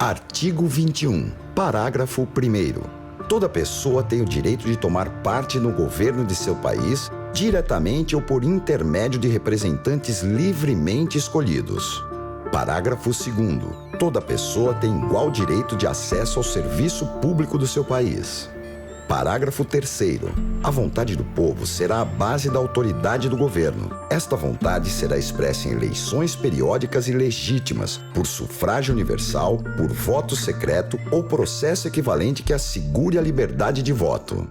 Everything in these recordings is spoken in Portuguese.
Artigo 21, parágrafo 1º. Toda pessoa tem o direito de tomar parte no governo de seu país, diretamente ou por intermédio de representantes livremente escolhidos. Parágrafo 2º. Toda pessoa tem igual direito de acesso ao serviço público do seu país. Parágrafo 3º. A vontade do povo será a base da autoridade do governo. Esta vontade será expressa em eleições periódicas e legítimas, por sufrágio universal, por voto secreto ou processo equivalente que assegure a liberdade de voto.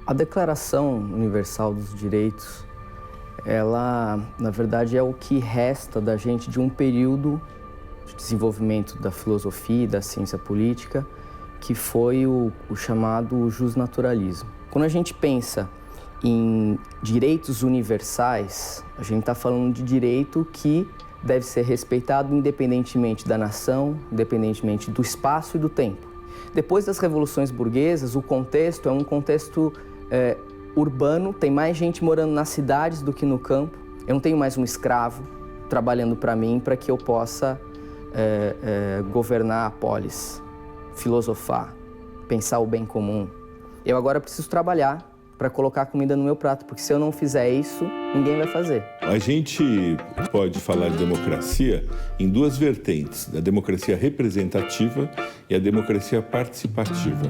A Declaração Universal dos Direitos, ela, na verdade, é o que resta da gente de um período de desenvolvimento da filosofia e da ciência política, que foi o chamado justnaturalismo. Quando a gente pensa em direitos universais, a gente está falando de direito que deve ser respeitado independentemente da nação, independentemente do espaço e do tempo. Depois das revoluções burguesas, o contexto é um contexto urbano, tem mais gente morando nas cidades do que no campo. Eu não tenho mais um escravo trabalhando para mim para que eu possa governar a polis, filosofar, pensar o bem comum. Eu agora preciso trabalhar para colocar comida no meu prato, porque se eu não fizer isso, ninguém vai fazer. A gente pode falar de democracia em duas vertentes, a democracia representativa e a democracia participativa,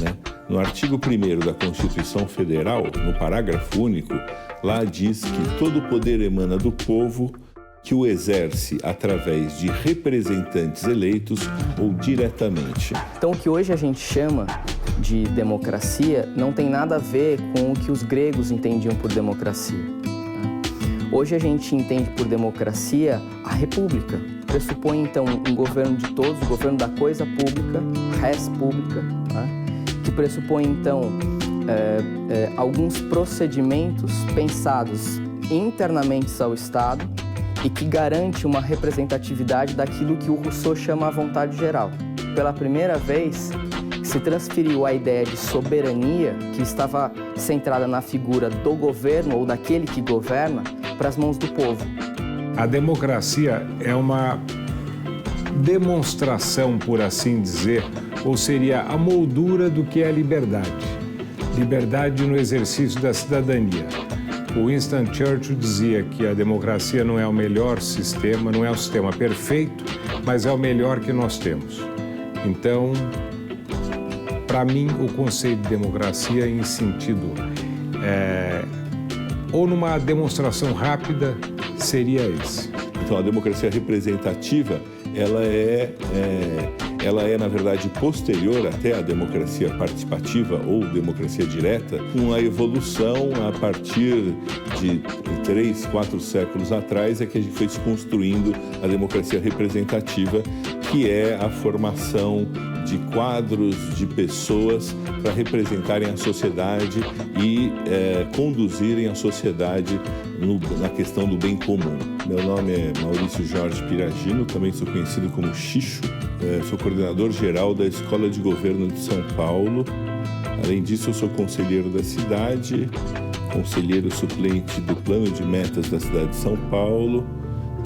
né? No artigo 1º da Constituição Federal, no parágrafo único, lá diz que todo poder emana do povo, que o exerce através de representantes eleitos ou diretamente. Então, o que hoje a gente chama de democracia não tem nada a ver com o que os gregos entendiam por democracia. Hoje a gente entende por democracia a república. Pressupõe, então, um governo de todos, o governo da coisa pública, res pública, que pressupõe, então, alguns procedimentos pensados internamente ao Estado e que garante uma representatividade daquilo que o Rousseau chama a vontade geral. Pela primeira vez, se transferiu a ideia de soberania, que estava centrada na figura do governo ou daquele que governa, para as mãos do povo. A democracia é uma demonstração, por assim dizer, ou seria a moldura do que é a liberdade. Liberdade no exercício da cidadania. O Winston Churchill dizia que a democracia não é o melhor sistema, não é o sistema perfeito, mas é o melhor que nós temos. Então, para mim, o conceito de democracia em sentido, ou numa demonstração rápida, seria esse. Então, a democracia representativa, ela é, na verdade, posterior até à democracia participativa ou democracia direta, com a evolução a partir de 3, 4 séculos atrás, é que a gente foi construindo a democracia representativa, que é a formação de quadros de pessoas para representarem a sociedade e conduzirem a sociedade na questão do bem comum. Meu nome é Maurício Jorge Piragino, também sou conhecido como Xixo, sou coordenador geral da Escola de Governo de São Paulo. Além disso, eu sou conselheiro da cidade, conselheiro suplente do Plano de Metas da cidade de São Paulo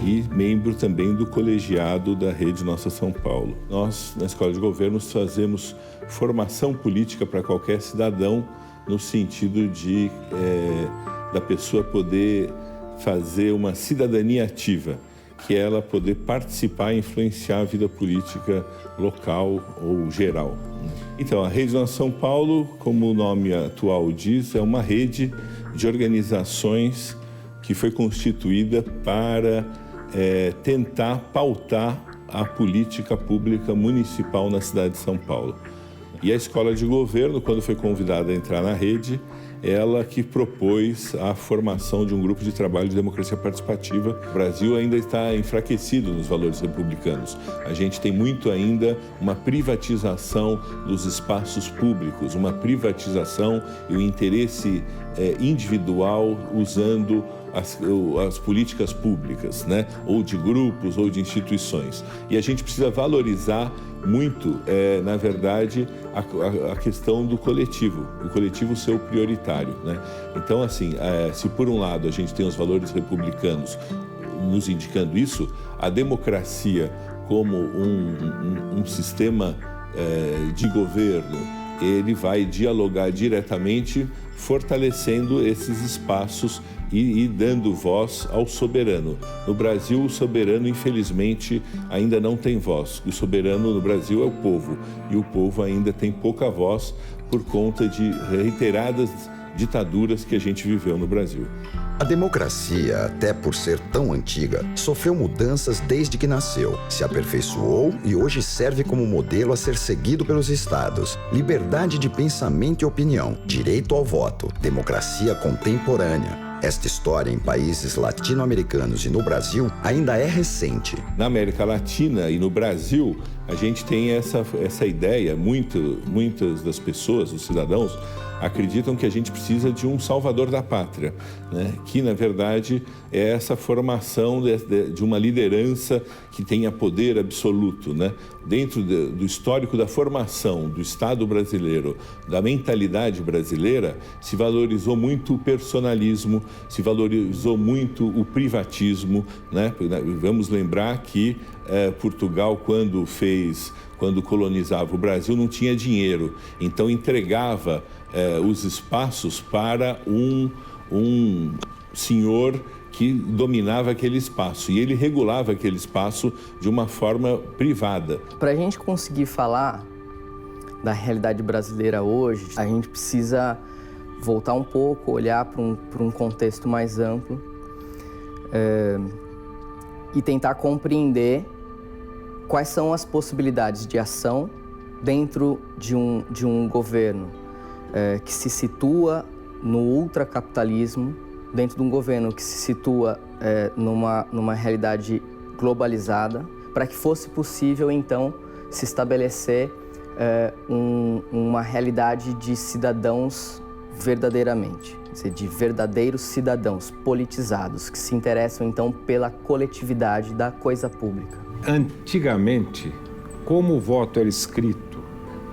e membro também do colegiado da Rede Nossa São Paulo. Nós, na Escola de Governo, fazemos formação política para qualquer cidadão, no sentido de da pessoa poder fazer uma cidadania ativa, que é ela poder participar e influenciar a vida política local ou geral. Então, a Rede Nossa São Paulo, como o nome atual diz, é uma rede de organizações que foi constituída para tentar pautar a política pública municipal na cidade de São Paulo. E a Escola de Governo, quando foi convidada a entrar na rede, ela que propôs a formação de um grupo de trabalho de democracia participativa. O Brasil ainda está enfraquecido nos valores republicanos. A gente tem muito ainda uma privatização dos espaços públicos, uma privatização e o interesse individual usando as políticas públicas, né? Ou de grupos ou de instituições. E a gente precisa valorizar muito, na verdade, a questão do coletivo, o coletivo ser o prioritário, né? Então, assim, se por um lado a gente tem os valores republicanos nos indicando isso, a democracia como um sistema de governo, ele vai dialogar diretamente, fortalecendo esses espaços e dando voz ao soberano. No Brasil, o soberano, infelizmente, ainda não tem voz. O soberano no Brasil é o povo, e o povo ainda tem pouca voz por conta de reiteradas ditaduras que a gente viveu no Brasil. A democracia, até por ser tão antiga, sofreu mudanças desde que nasceu, se aperfeiçoou e hoje serve como modelo a ser seguido pelos estados. Liberdade de pensamento e opinião, direito ao voto, democracia contemporânea. Esta história em países latino-americanos e no Brasil ainda é recente. Na América Latina e no Brasil, a gente tem essa ideia, muitas das pessoas, os cidadãos, acreditam que a gente precisa de um salvador da pátria, né? Que, na verdade, é essa formação de uma liderança que tenha poder absoluto, né? Dentro do histórico da formação do Estado brasileiro, da mentalidade brasileira, se valorizou muito o personalismo, se valorizou muito o privatismo, né? Vamos lembrar que Portugal, quando colonizava o Brasil, não tinha dinheiro, então entregava os espaços para um senhor que dominava aquele espaço, e ele regulava aquele espaço de uma forma privada. Para a gente conseguir falar da realidade brasileira hoje, a gente precisa voltar um pouco, olhar para um contexto mais amplo e tentar compreender quais são as possibilidades de ação dentro de um governo que se situa no ultracapitalismo, dentro de um governo que se situa numa realidade globalizada, para que fosse possível, então, se estabelecer uma realidade de cidadãos verdadeiramente, quer dizer, de verdadeiros cidadãos politizados, que se interessam, então, pela coletividade da coisa pública. Antigamente, como o voto era escrito,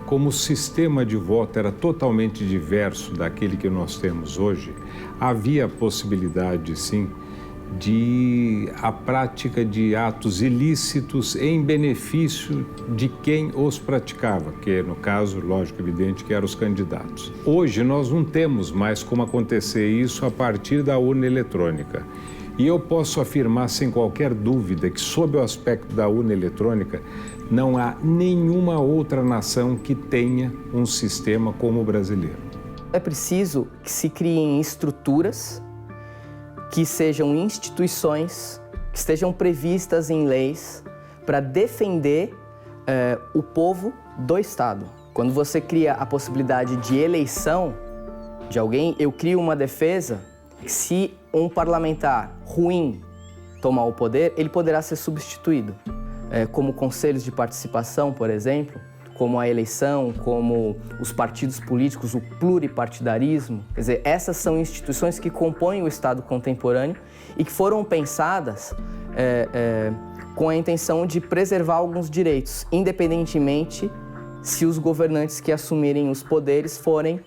como o sistema de voto era totalmente diverso daquele que nós temos hoje, havia possibilidade, sim, de a prática de atos ilícitos em benefício de quem os praticava, que no caso, lógico, evidente, que eram os candidatos. Hoje nós não temos mais como acontecer isso a partir da urna eletrônica. E eu posso afirmar sem qualquer dúvida que, sob o aspecto da urna eletrônica, não há nenhuma outra nação que tenha um sistema como o brasileiro. É preciso que se criem estruturas, que sejam instituições, que estejam previstas em leis para defender o povo do Estado. Quando você cria a possibilidade de eleição de alguém, eu crio uma defesa. Se um parlamentar ruim tomar o poder, ele poderá ser substituído. Como conselhos de participação, por exemplo, como a eleição, como os partidos políticos, o pluripartidarismo. Quer dizer, essas são instituições que compõem o Estado contemporâneo e que foram pensadas com a intenção de preservar alguns direitos, independentemente se os governantes que assumirem os poderes forem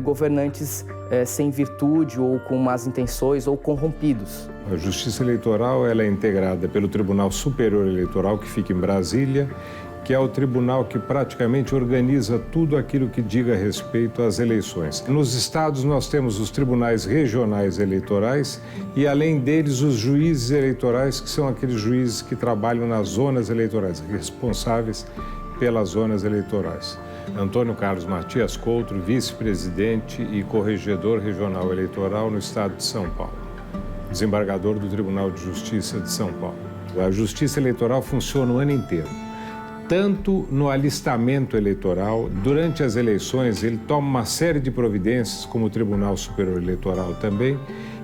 governantes sem virtude ou com más intenções ou corrompidos. A Justiça Eleitoral ela é integrada pelo Tribunal Superior Eleitoral, que fica em Brasília, que é o tribunal que praticamente organiza tudo aquilo que diga respeito às eleições. Nos estados nós temos os tribunais regionais eleitorais e, além deles, os juízes eleitorais, que são aqueles juízes que trabalham nas zonas eleitorais, responsáveis pelas zonas eleitorais. Antônio Carlos Matias Couto, vice-presidente e corregedor regional eleitoral no estado de São Paulo, desembargador do Tribunal de Justiça de São Paulo. A Justiça Eleitoral funciona o ano inteiro. Tanto no alistamento eleitoral, durante as eleições, ele toma uma série de providências, como o Tribunal Superior Eleitoral também,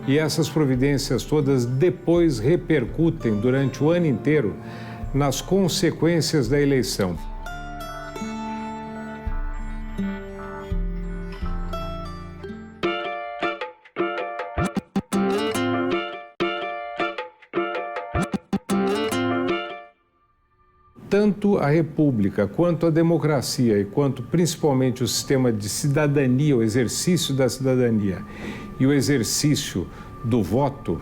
e essas providências todas depois repercutem durante o ano inteiro nas consequências da eleição. tanto a República, quanto a democracia, e quanto principalmente o sistema de cidadania, o exercício da cidadania e o exercício do voto,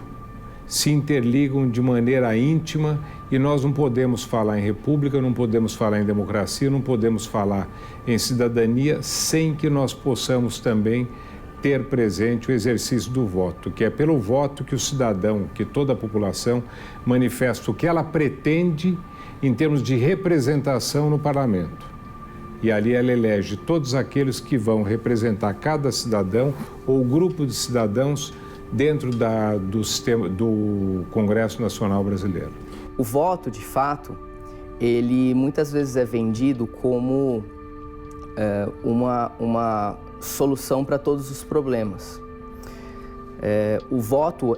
se interligam de maneira íntima e nós não podemos falar em república, não podemos falar em democracia, não podemos falar em cidadania sem que nós possamos também ter presente o exercício do voto, que é pelo voto que o cidadão, que toda a população manifesta o que ela pretende em termos de representação no parlamento. E ali ela elege todos aqueles que vão representar cada cidadão ou grupo de cidadãos dentro do sistema do Congresso Nacional Brasileiro. O voto, de fato, ele muitas vezes é vendido como uma solução para todos os problemas. O voto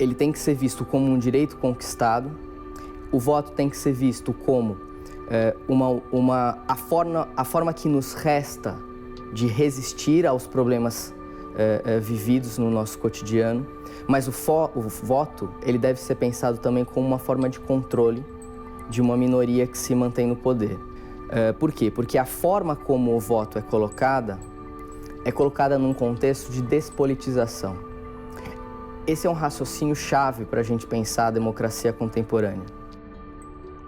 ele tem que ser visto como um direito conquistado. O voto tem que ser visto como a forma que nos resta de resistir aos problemas vividos no nosso cotidiano, mas o voto ele deve ser pensado também como uma forma de controle de uma minoria que se mantém no poder. Por quê? Porque a forma como o voto é colocada num contexto de despolitização. Esse é um raciocínio chave para a gente pensar a democracia contemporânea.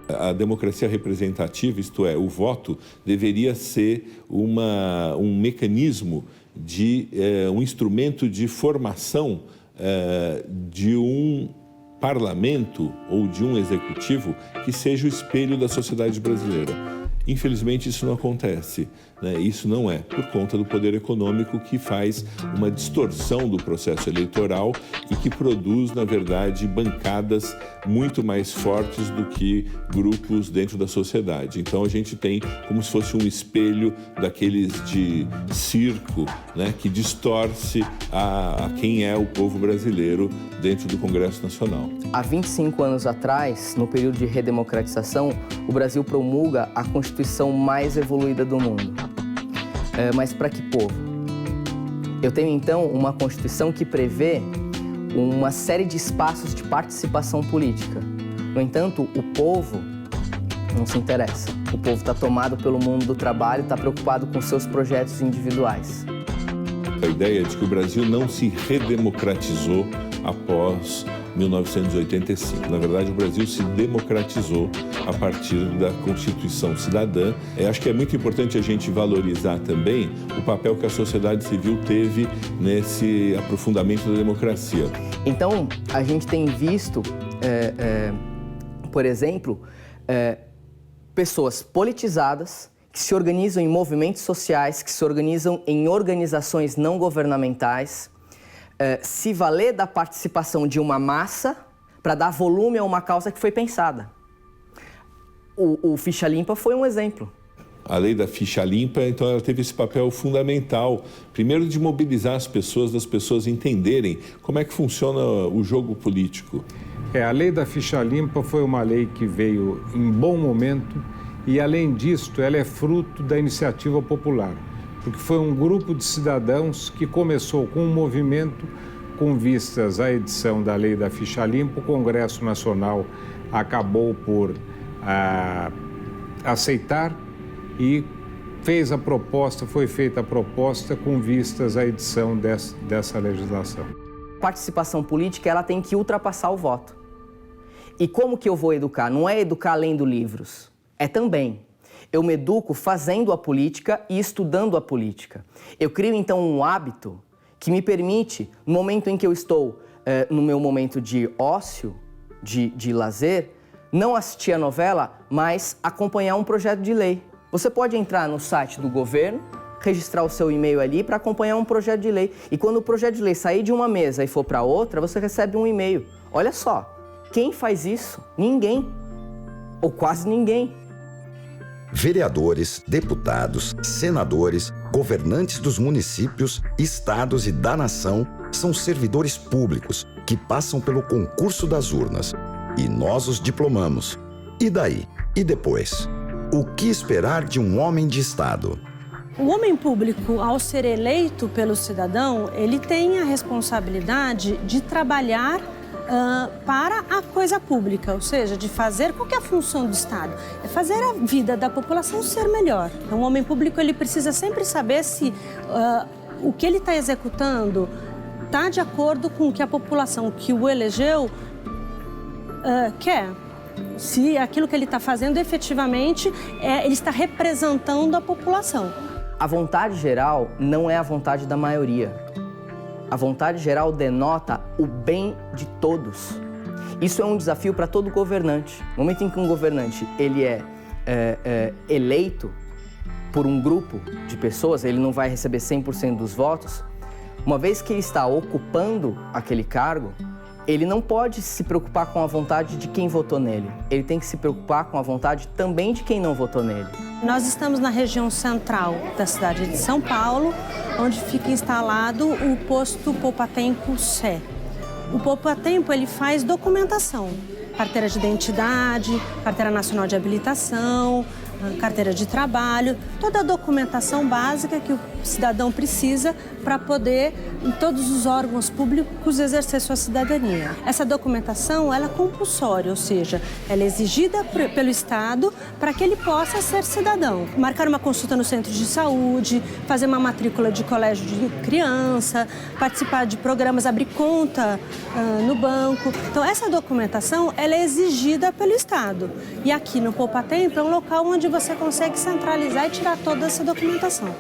A democracia representativa, isto é, o voto, deveria ser um mecanismo um instrumento de formação de um parlamento ou de um executivo que seja o espelho da sociedade brasileira. Infelizmente, isso não acontece, né? Isso não é por conta do poder econômico que faz uma distorção do processo eleitoral e que produz, na verdade, bancadas muito mais fortes do que grupos dentro da sociedade. Então, a gente tem como se fosse um espelho daqueles de circo, né, que distorce a quem é o povo brasileiro dentro do Congresso Nacional. Há 25 anos atrás, no período de redemocratização, o Brasil promulga a Constituição mais evoluída do mundo. Mas para que povo? Eu tenho, então, uma Constituição que prevê uma série de espaços de participação política. No entanto, o povo não se interessa. O povo está tomado pelo mundo do trabalho, está preocupado com seus projetos individuais. A ideia de que o Brasil não se redemocratizou após 1985. Na verdade, o Brasil se democratizou a partir da Constituição Cidadã. Acho que é muito importante a gente valorizar também o papel que a sociedade civil teve nesse aprofundamento da democracia. Então, a gente tem visto, por exemplo, pessoas politizadas que se organizam em movimentos sociais, que se organizam em organizações não governamentais, se valer da participação de uma massa para dar volume a uma causa que foi pensada. O Ficha Limpa foi um exemplo. A lei da ficha limpa, então, ela teve esse papel fundamental, primeiro de mobilizar as pessoas, das pessoas entenderem como é que funciona o jogo político. A lei da ficha limpa foi uma lei que veio em bom momento e, além disto, ela é fruto da iniciativa popular, porque foi um grupo de cidadãos que começou com um movimento com vistas à edição da lei da ficha limpa. O Congresso Nacional acabou por aceitar e foi feita a proposta com vistas à edição dessa legislação. A participação política, ela tem que ultrapassar o voto. E como que eu vou educar? Não é educar lendo livros, é também. Eu me educo fazendo a política e estudando a política. Eu crio, então, um hábito que me permite, no momento em que eu estou no meu momento de ócio, de lazer, não assistir a novela, mas acompanhar um projeto de lei. Você pode entrar no site do governo, registrar o seu e-mail ali para acompanhar um projeto de lei. E quando o projeto de lei sair de uma mesa e for para outra, você recebe um e-mail. Olha só, quem faz isso? Ninguém. Ou quase ninguém. Vereadores, deputados, senadores, governantes dos municípios, estados e da nação são servidores públicos que passam pelo concurso das urnas. E nós os diplomamos. E daí? E depois? O que esperar de um homem de Estado? O homem público, ao ser eleito pelo cidadão, ele tem a responsabilidade de trabalhar para a coisa pública, ou seja, de fazer qual que é a função do Estado? É fazer a vida da população ser melhor. Então, o homem público ele precisa sempre saber se o que ele está executando está de acordo com o que a população que o elegeu quer. Se aquilo que ele está fazendo efetivamente ele está representando a população. A vontade geral não é a vontade da maioria. A vontade geral denota o bem de todos. Isso é um desafio para todo governante. No momento em que um governante ele é eleito por um grupo de pessoas, ele não vai receber 100% dos votos. Uma vez que ele está ocupando aquele cargo, ele não pode se preocupar com a vontade de quem votou nele. Ele tem que se preocupar com a vontade também de quem não votou nele. Nós estamos na região central da cidade de São Paulo, onde fica instalado o posto Poupatempo Sé. O Poupatempo ele faz documentação, carteira de identidade, carteira nacional de habilitação, carteira de trabalho, toda a documentação básica que o cidadão precisa para poder, em todos os órgãos públicos, exercer sua cidadania. Essa documentação ela é compulsória, ou seja, ela é exigida pelo Estado para que ele possa ser cidadão. Marcar uma consulta no centro de saúde, fazer uma matrícula de colégio de criança, participar de programas, abrir conta no banco. Então, essa documentação ela é exigida pelo Estado. E aqui no Poupatempo é um local onde você consegue centralizar e tirar toda essa documentação.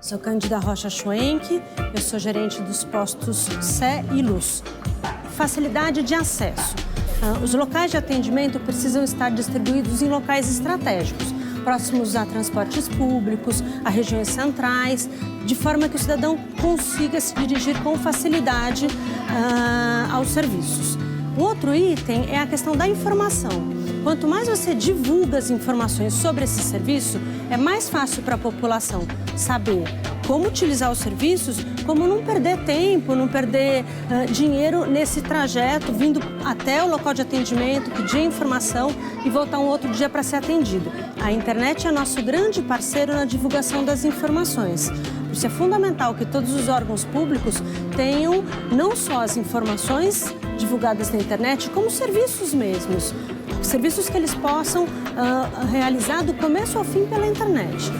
Sou Cândida Rocha Schwenk, eu sou gerente dos postos Sé e Luz. Facilidade de acesso. Os locais de atendimento precisam estar distribuídos em locais estratégicos, próximos a transportes públicos, a regiões centrais, de forma que o cidadão consiga se dirigir com facilidade aos serviços. O outro item é a questão da informação. Quanto mais você divulga as informações sobre esse serviço, é mais fácil para a população saber como utilizar os serviços, como não perder tempo, não perder dinheiro nesse trajeto, vindo até o local de atendimento, pedir informação e voltar um outro dia para ser atendido. A internet é nosso grande parceiro na divulgação das informações. Por isso é fundamental que todos os órgãos públicos tenham não só as informações divulgadas na internet, como serviços mesmos. Serviços que eles possam realizar do começo ao fim pela internet.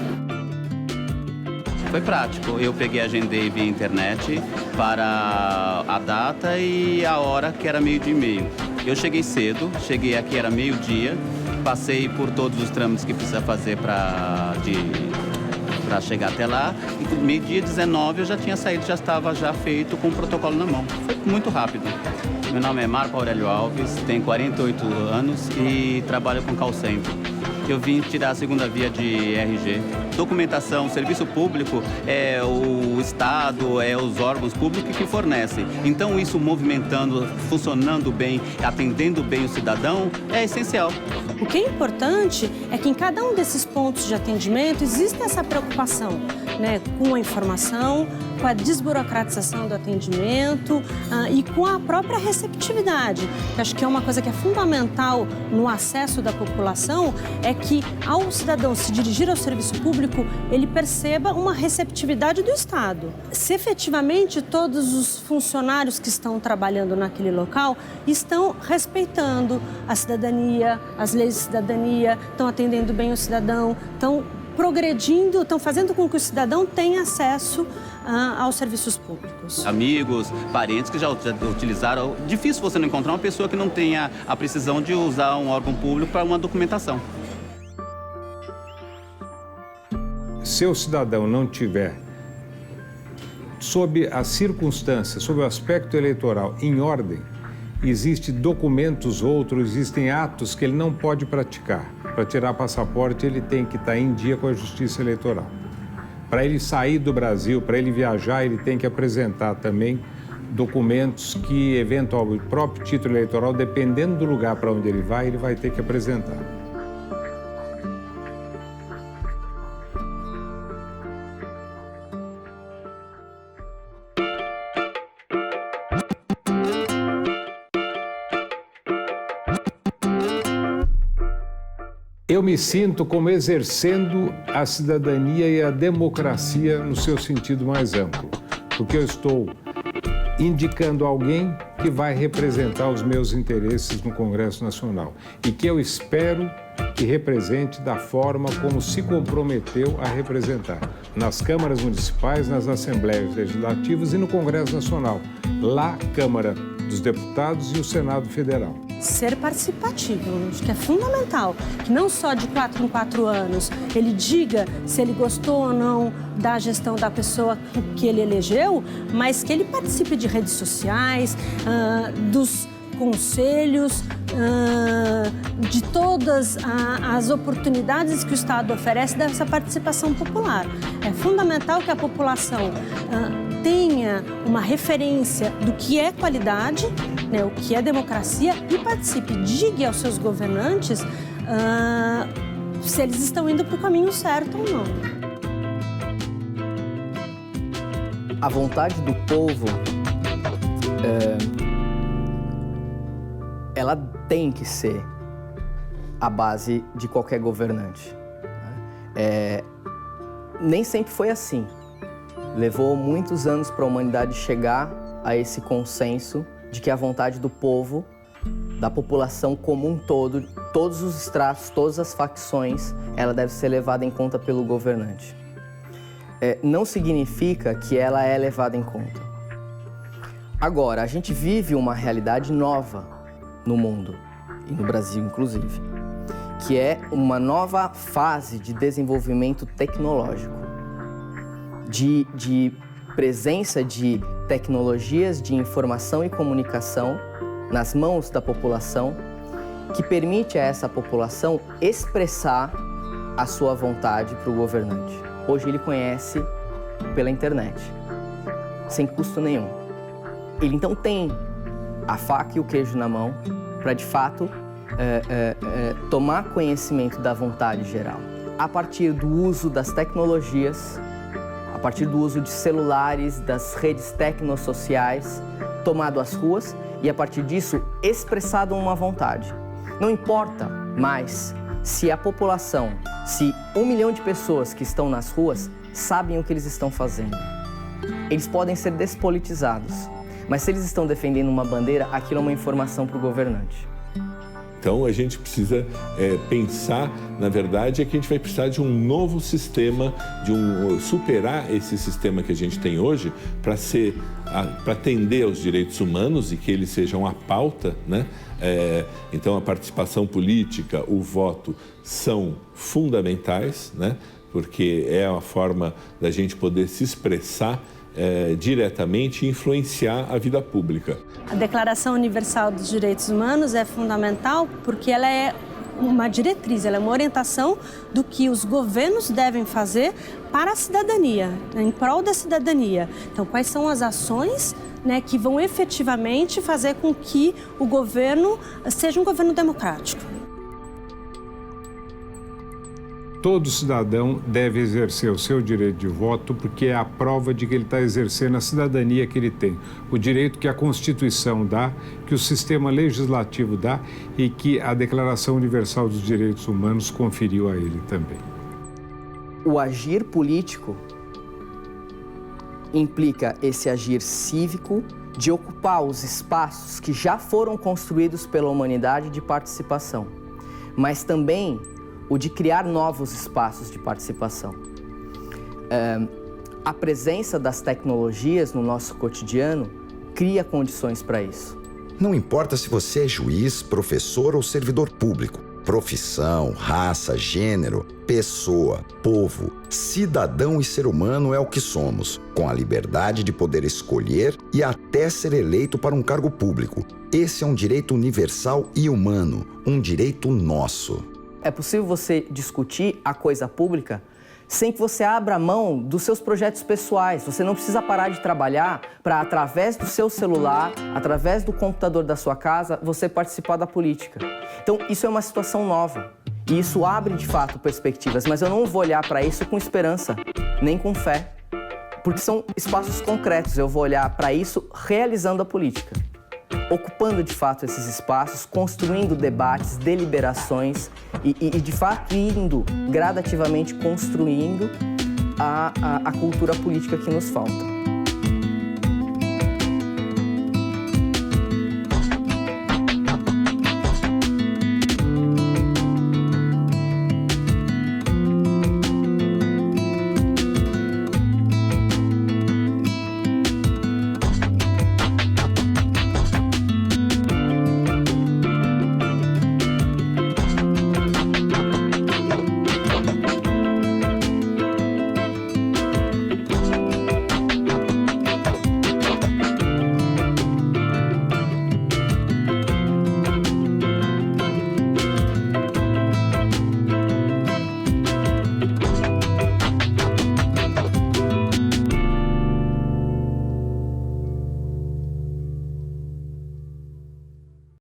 Foi prático. Eu peguei, agendei via internet para a data e a hora, que era 12:30. Eu cheguei cedo, cheguei aqui, era 12:00, passei por todos os trâmites que precisa fazer para chegar até lá. E 12:19 eu já tinha saído, já estava feito com o protocolo na mão. Foi muito rápido. Meu nome é Marco Aurélio Alves, tenho 48 anos e trabalho com call center. Eu vim tirar a segunda via de RG. Documentação, serviço público, é o Estado, é os órgãos públicos que fornecem. Então, isso movimentando, funcionando bem, atendendo bem o cidadão, é essencial. O que é importante é que em cada um desses pontos de atendimento existe essa preocupação, né, com a informação, com a desburocratização do atendimento e com a própria receptividade. Que acho que é uma coisa que é fundamental no acesso da população, é que ao cidadão se dirigir ao serviço público, ele perceba uma receptividade do Estado. Se efetivamente todos os funcionários que estão trabalhando naquele local estão respeitando a cidadania, as leis de cidadania, estão atendendo bem o cidadão, estão progredindo, estão fazendo com que o cidadão tenha acesso aos serviços públicos. Amigos, parentes que já utilizaram. Difícil você não encontrar uma pessoa que não tenha a precisão de usar um órgão público para uma documentação. Se o cidadão não tiver, sob as circunstâncias, sob o aspecto eleitoral, em ordem, existem documentos outros, existem atos que ele não pode praticar. Para tirar passaporte, ele tem que estar em dia com a Justiça Eleitoral. Para ele sair do Brasil, para ele viajar, ele tem que apresentar também documentos que, eventualmente, o próprio título eleitoral, dependendo do lugar para onde ele vai ter que apresentar. Eu me sinto como exercendo a cidadania e a democracia no seu sentido mais amplo, porque eu estou indicando alguém que vai representar os meus interesses no Congresso Nacional e que eu espero que represente da forma como se comprometeu a representar nas câmaras municipais, nas assembleias legislativas e no Congresso Nacional, lá Câmara dos Deputados e o Senado Federal. Ser participativo, acho que é fundamental, que não só de 4 em 4 anos ele diga se ele gostou ou não da gestão da pessoa que ele elegeu, mas que ele participe de redes sociais, dos conselhos, de todas as oportunidades que o Estado oferece dessa participação popular. É fundamental que a população tenha uma referência do que é qualidade, né, o que é democracia, e participe, diga aos seus governantes se eles estão indo para o caminho certo ou não. A vontade do povo, ela tem que ser a base de qualquer governante. Nem sempre foi assim. Levou muitos anos para a humanidade chegar a esse consenso de que a vontade do povo, da população como um todo, todos os estratos, todas as facções, ela deve ser levada em conta pelo governante. Não significa que ela é levada em conta. Agora, a gente vive uma realidade nova no mundo, e no Brasil inclusive, que é uma nova fase de desenvolvimento tecnológico, de presença de tecnologias de informação e comunicação nas mãos da população, que permite a essa população expressar a sua vontade para o governante. Hoje ele conhece pela internet, sem custo nenhum. Ele então tem a faca e o queijo na mão para, de fato, tomar conhecimento da vontade geral. A partir do uso das tecnologias, a partir do uso de celulares, das redes tecnossociais, tomado as ruas e, a partir disso, expressado uma vontade. Não importa mais se a população, se 1 milhão de pessoas que estão nas ruas sabem o que eles estão fazendo. Eles podem ser despolitizados, mas se eles estão defendendo uma bandeira, aquilo é uma informação para o governante. Então a gente precisa pensar, na verdade, é que a gente vai precisar de um novo sistema, superar esse sistema que a gente tem hoje para atender aos direitos humanos e que eles sejam a pauta, né? Então a participação política, o voto são fundamentais, né? Porque é a forma da gente poder se expressar diretamente e influenciar a vida pública. A Declaração Universal dos Direitos Humanos é fundamental porque ela é uma diretriz, ela é uma orientação do que os governos devem fazer para a cidadania, em prol da cidadania. Então, quais são as ações, né, que vão efetivamente fazer com que o governo seja um governo democrático? Todo cidadão deve exercer o seu direito de voto porque é a prova de que ele está exercendo a cidadania que ele tem. O direito que a Constituição dá, que o sistema legislativo dá e que a Declaração Universal dos Direitos Humanos conferiu a ele também. O agir político implica esse agir cívico de ocupar os espaços que já foram construídos pela humanidade de participação, mas também o de criar novos espaços de participação. A presença das tecnologias no nosso cotidiano cria condições para isso. Não importa se você é juiz, professor ou servidor público, profissão, raça, gênero, pessoa, povo, cidadão e ser humano é o que somos, com a liberdade de poder escolher e até ser eleito para um cargo público. Esse é um direito universal e humano, um direito nosso. É possível você discutir a coisa pública sem que você abra mão dos seus projetos pessoais. Você não precisa parar de trabalhar para, através do seu celular, através do computador da sua casa, você participar da política. Então, isso é uma situação nova. E isso abre, de fato, perspectivas. Mas eu não vou olhar para isso com esperança, nem com fé. Porque são espaços concretos. Eu vou olhar para isso realizando a política. ocupando de fato esses espaços, construindo debates, deliberações e de fato indo gradativamente construindo a cultura política que nos falta.